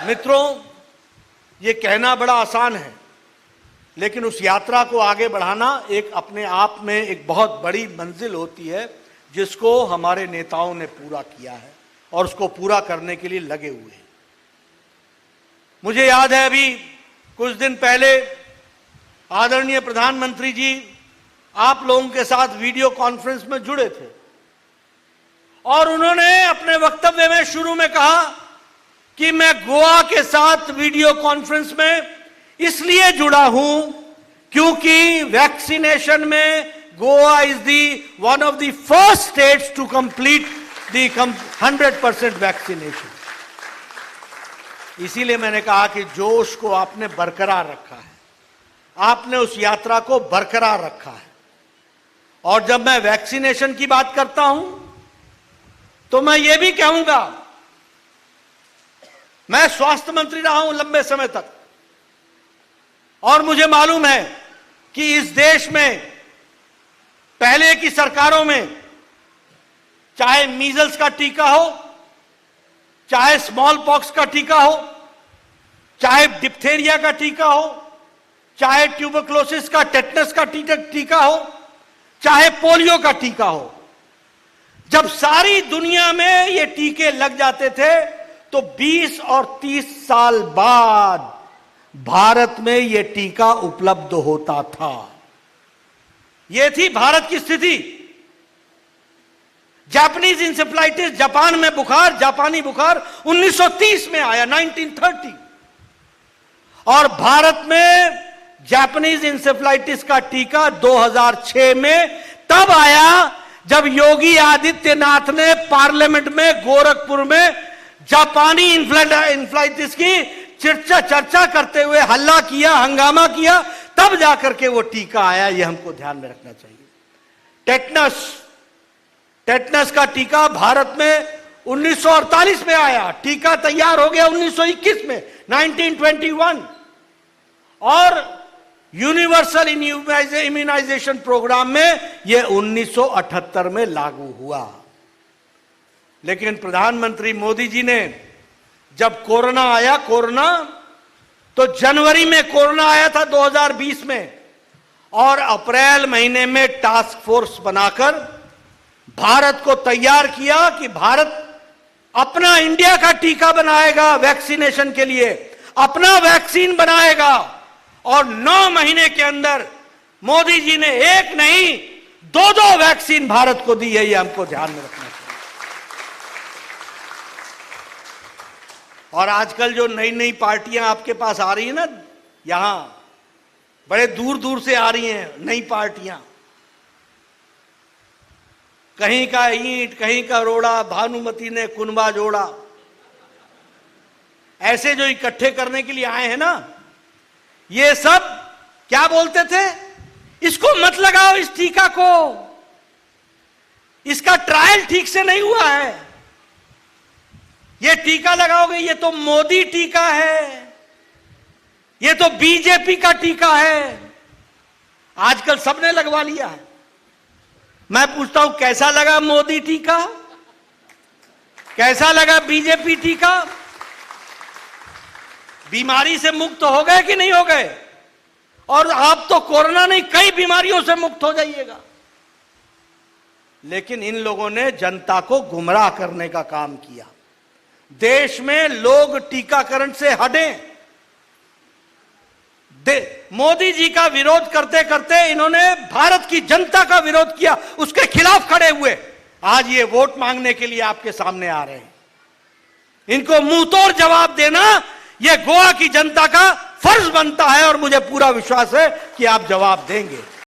मित्रों, ये कहना बड़ा आसान है, लेकिन उस यात्रा को आगे बढ़ाना एक अपने आप में एक बहुत बड़ी मंजिल होती है, जिसको हमारे नेताओं ने पूरा किया है और उसको पूरा करने के लिए लगे हुए हैं। मुझे याद है अभी कुछ दिन पहले आदरणीय प्रधानमंत्री जी आप लोगों के साथ वीडियो कॉन्फ्रेंस में जुड़े थे और उन्होंने अपने वक्तव्य में शुरू में कहा कि मैं गोवा के साथ वीडियो कॉन्फ्रेंस में इसलिए जुड़ा हूं क्योंकि वैक्सीनेशन में Goa is the one of the first states to complete the 100% vaccination. इसीलिए मैंने कहा कि जोश को आपने बरकरार रखा है, आपने उस यात्रा को बरकरार रखा है। और जब मैं वैक्सीनेशन की बात करता हूं तो मैं ये भी कहूंगा, मैं स्वास्थ्य मंत्री रहा हूं लंबे समय तक और मुझे मालूम है कि इस देश में पहले की सरकारों में चाहे मीजल्स का टीका हो, चाहे स्मॉल पॉक्स का टीका हो, चाहे डिप्थेरिया का टीका हो, चाहे ट्यूबरक्लोसिस का टेटनस का टीका हो, चाहे पोलियो का टीका हो, जब सारी दुनिया में ये टीके लग जाते थे तो 20 और 30 साल बाद भारत में ये टीका उपलब्ध होता था। ये थी भारत की स्थिति। जापानीज इंसेफ्लाइटिस, जापान में बुखार, जापानी बुखार 1930 में आया, 1930, और भारत में जापानीज इंसेफ्लाइटिस का टीका 2006 में तब आया जब योगी आदित्यनाथ ने पार्लियामेंट में गोरखपुर में जापानी इंफ्लाइटिस की चर्चा करते हुए हल्ला किया, हंगामा किया, तब जाकर के वो टीका आया। ये हमको ध्यान में रखना चाहिए। टेटनस का टीका भारत में 1948 में आया, टीका तैयार हो गया 1921 में, 1921, और यूनिवर्सल इम्यूनाइजेशन प्रोग्राम में यह 1978 में लागू हुआ। लेकिन प्रधानमंत्री मोदी जी ने जब कोरोना आया, तो जनवरी में कोरोना आया था 2020 में, और अप्रैल महीने में टास्क फोर्स बनाकर भारत को तैयार किया कि भारत अपना इंडिया का टीका बनाएगा, वैक्सीनेशन के लिए अपना वैक्सीन बनाएगा। और 9 महीने के अंदर मोदी जी ने एक नहीं 2 वैक्सीन भारत को दी है। ये हमको ध्यान में रखना चाहिए। और आजकल जो नई नई पार्टियां आपके पास आ रही है ना, यहां बड़े दूर दूर से आ रही हैं नई पार्टियां, कहीं का ईंट, कहीं का रोड़ा, भानुमति ने कुनबा जोड़ा, ऐसे जो इकट्ठे करने के लिए आए हैं ना, ये सब क्या बोलते थे, इसको मत लगाओ, इस टीका को, इसका ट्रायल ठीक से नहीं हुआ है, ये टीका लगाओगे, ये तो मोदी टीका है, ये तो बीजेपी का टीका है। आजकल सबने लगवा लिया है। मैं पूछता हूं, कैसा लगा मोदी टीका, कैसा लगा बीजेपी टीका? बीमारी से मुक्त हो गए कि नहीं हो गए? और आप तो कोरोना नहीं, कई बीमारियों से मुक्त हो जाइएगा। लेकिन इन लोगों ने जनता को गुमराह करने का काम किया। देश में लोग टीकाकरण से हटे। मोदी जी का विरोध करते करते इन्होंने भारत की जनता का विरोध किया, उसके खिलाफ खड़े हुए। आज ये वोट मांगने के लिए आपके सामने आ रहे हैं। इनको मुंहतोड़ जवाब देना यह गोवा की जनता का फर्ज बनता है और मुझे पूरा विश्वास है कि आप जवाब देंगे।